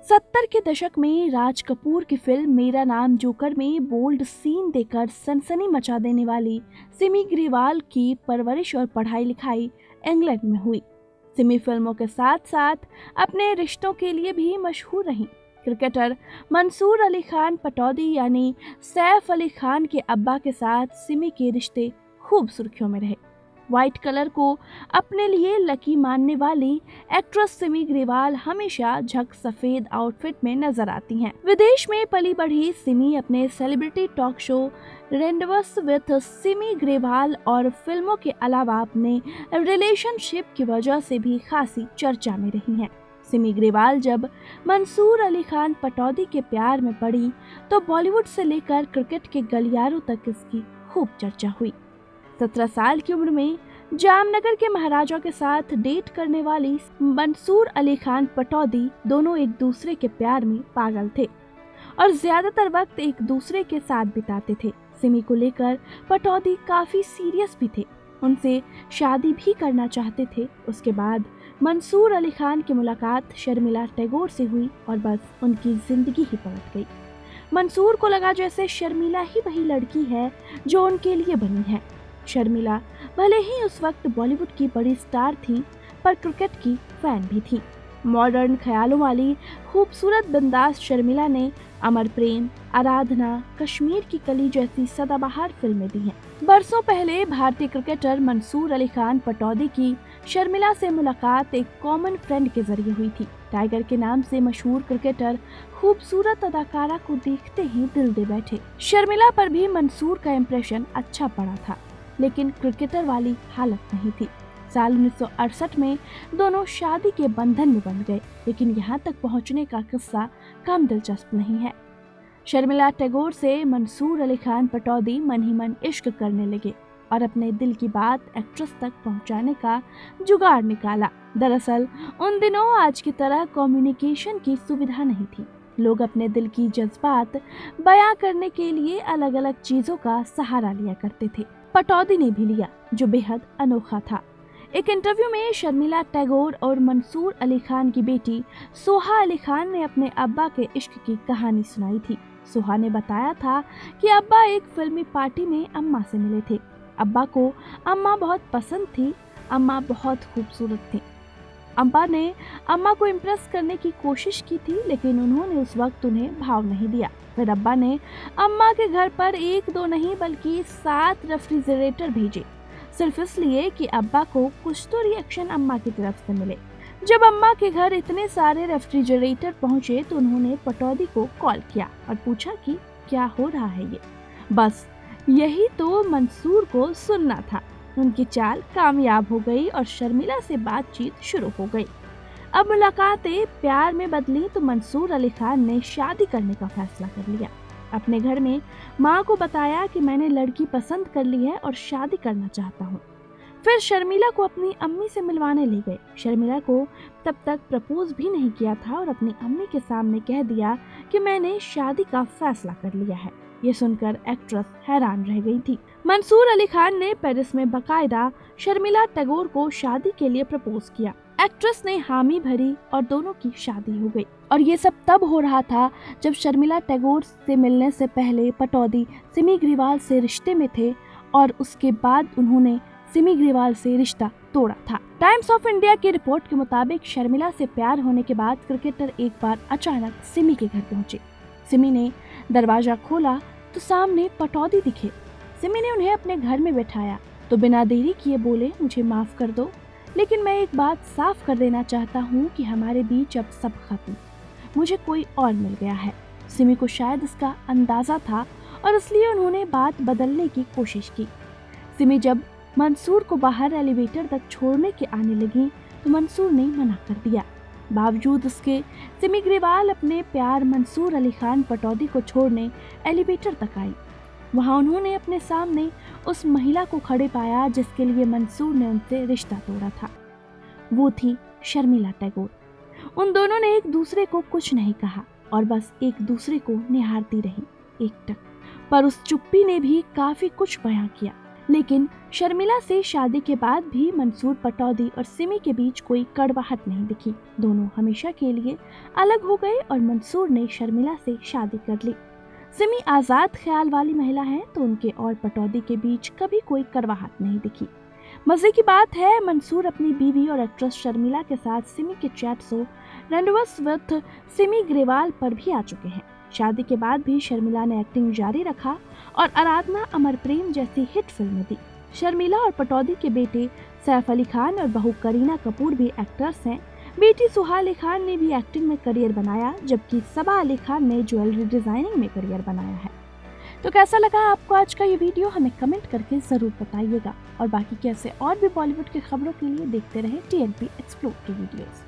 70 के दशक में राज कपूर की फिल्म मेरा नाम जोकर में बोल्ड सीन देकर सनसनी मचा देने वाली सिमी ग्रेवाल की परवरिश और पढ़ाई लिखाई इंग्लैंड में हुई। सिमी फिल्मों के साथ साथ अपने रिश्तों के लिए भी मशहूर रहीं। क्रिकेटर मंसूर अली खान पटौदी यानी सैफ अली खान के अब्बा के साथ सिमी के रिश्ते खूब सुर्खियों में रहे। व्हाइट कलर को अपने लिए लकी मानने वाली एक्ट्रेस सिमी ग्रेवाल हमेशा झक सफेद आउटफिट में नजर आती हैं। विदेश में पली बढ़ी सिमी अपने celebrity talk show rendezvous with Simi Grewal और फिल्मों के अलावा अपने रिलेशनशिप की वजह से भी खासी चर्चा में रही हैं। सिमी ग्रेवाल जब मंसूर अली खान पटौदी के प्यार में पड़ी तो बॉलीवुड से लेकर क्रिकेट के गलियारों तक इसकी खूब चर्चा हुई। 17 साल की उम्र में जामनगर के महाराजा के साथ डेट करने वाली मंसूर अली खान पटौदी दोनों एक दूसरे के प्यार में पागल थे और ज्यादातर वक्त एक दूसरे के साथ बिताते थे। सिमी को लेकर पटौदी काफी सीरियस भी थे, उनसे शादी भी करना चाहते थे। उसके बाद मंसूर अली खान की मुलाकात शर्मिला टैगोर से हुई और बस उनकी जिंदगी ही पलट गई। मंसूर को लगा जैसे शर्मिला ही वही लड़की है जो उनके लिए बनी है। शर्मिला भले ही उस वक्त बॉलीवुड की बड़ी स्टार थी, पर क्रिकेट की फैन भी थी। मॉडर्न ख्यालों वाली खूबसूरत बिंदास शर्मिला ने अमर प्रेम, आराधना, कश्मीर की कली जैसी सदाबहार फिल्में दी हैं। बरसों पहले भारतीय क्रिकेटर मंसूर अली खान पटौदी की शर्मिला से मुलाकात एक कॉमन फ्रेंड के जरिए हुई थी। टाइगर के नाम से मशहूर क्रिकेटर खूबसूरत अदाकारा को देखते ही दिल दे बैठे। शर्मिला पर भी मंसूर का इम्प्रेशन अच्छा पड़ा था, लेकिन क्रिकेटर वाली हालत नहीं थी। साल 1968 में दोनों शादी के बंधन में बंध गए, लेकिन यहाँ तक पहुँचने का किस्सा कम दिलचस्प नहीं है। शर्मिला टैगोर से मंसूर अली खान पटौदी मन ही मन इश्क करने लगे और अपने दिल की बात एक्ट्रेस तक पहुँचाने का जुगाड़ निकाला। दरअसल उन दिनों आज की तरह कम्युनिकेशन की सुविधा नहीं थी। लोग अपने दिल की जज्बात बयां करने के लिए अलग अलग चीजों का सहारा लिया करते थे। पटौदी ने भी लिया, जो बेहद अनोखा था। एक इंटरव्यू में शर्मिला टैगोर और मंसूर अली खान की बेटी सोहा अली खान ने अपने अब्बा के इश्क की कहानी सुनाई थी। सोहा ने बताया था कि अब्बा एक फिल्मी पार्टी में अम्मा से मिले थे। अब्बा को अम्मा बहुत पसंद थी। अम्मा बहुत खूबसूरत थी। अब्बा ने अम्मा को इम्प्रेस करने की कोशिश की थी, लेकिन उन्होंने उस वक्त उन्हें भाव नहीं दिया। फिर अब्बा ने अम्मा के घर पर 1-2 नहीं बल्कि 7 रेफ्रिजरेटर भेजे, सिर्फ इसलिए कि अब्बा को कुछ तो रिएक्शन अम्मा की तरफ से मिले। जब अम्मा के घर इतने सारे रेफ्रिजरेटर पहुंचे तो उन्होंने पटौदी को कॉल किया और पूछा कि क्या हो रहा है ये। बस यही तो मंसूर को सुनना था। उनकी चाल कामयाब हो गई और शर्मिला से बातचीत शुरू हो गई। अब मुलाकातें प्यार में बदली तो मंसूर अली खान ने शादी करने का फैसला कर लिया। अपने घर में माँ को बताया कि मैंने लड़की पसंद कर ली है और शादी करना चाहता हूँ। फिर शर्मिला को अपनी अम्मी से मिलवाने ले गए। शर्मिला को तब तक प्रपोज भी नहीं किया था और अपनी अम्मी के सामने कह दिया कि मैंने शादी का फैसला कर लिया है। ये सुनकर एक्ट्रेस हैरान रह गई थी। मंसूर अली खान ने पेरिस में बकायदा शर्मिला टैगोर को शादी के लिए प्रपोज किया। एक्ट्रेस ने हामी भरी और दोनों की शादी हो गई। और ये सब तब हो रहा था जब शर्मिला टैगोर से मिलने से पहले पटौदी सिमी ग्रेवाल से रिश्ते में थे और उसके बाद उन्होंने सिमी ग्रेवाल से रिश्ता तोड़ा था। टाइम्स ऑफ इंडिया की रिपोर्ट के मुताबिक शर्मिला से प्यार होने के बाद क्रिकेटर एक बार अचानक सिमी के घर पहुंचे। सिमी ने दरवाजा खोला तो सामने पटौदी दिखे। सिमी ने उन्हें अपने घर में बैठाया तो बिना देरी किए बोले, मुझे माफ कर दो, लेकिन मैं एक बात साफ कर देना चाहता हूँ कि हमारे बीच अब सब खत्म, मुझे कोई और मिल गया है। सिमी को शायद इसका अंदाजा था और इसलिए उन्होंने बात बदलने की कोशिश की। सिमी जब मंसूर को बाहर एलिवेटर तक छोड़ने के आने लगी तो मंसूर ने मना कर दिया। बावजूद उसके सिमी ग्रेवाल अपने प्यार मंसूर अली खान पटौदी को छोड़ने एलिवेटर तक आई। वहां उन्होंने अपने सामने उस महिला को खड़े पाया जिसके लिए मंसूर ने उनसे रिश्ता तोड़ा था। वो थी शर्मिला टैगोर। उन दोनों ने एक दूसरे को कुछ नहीं कहा और बस एक दूसरे को निहारती रही एकटक। पर उस चुप्पी ने भी काफी कुछ बयां किया। लेकिन शर्मिला से शादी के बाद भी मंसूर पटौदी और सिमी के बीच कोई कड़वाहट नहीं दिखी। दोनों हमेशा के लिए अलग हो गए और मंसूर ने शर्मिला से शादी कर ली। सिमी आजाद ख्याल वाली महिला हैं, तो उनके और पटौदी के बीच कभी कोई कड़वाहट नहीं दिखी। मजे की बात है, मंसूर अपनी बीवी और एक्ट्रेस शर्मिला के साथ सिमी के chat show rendezvous with Simi Grewal पर भी आ चुके हैं। शादी के बाद भी शर्मिला ने एक्टिंग जारी रखा और आराधना अमर प्रेम जैसी हिट फिल्में दी। शर्मिला और पटौदी के बेटे सैफ अली खान और बहू करीना कपूर भी एक्टर्स हैं। बेटी सुहा अली खान ने भी एक्टिंग में करियर बनाया, जबकि सबा अली खान ने ज्वेलरी डिजाइनिंग में करियर बनाया है। तो कैसा लगा आपको आज का ये वीडियो, हमें कमेंट करके जरूर बताइएगा। और बाकी कैसे और भी बॉलीवुड की खबरों के लिए देखते रहें TNP एक्सप्लोर की वीडियोस।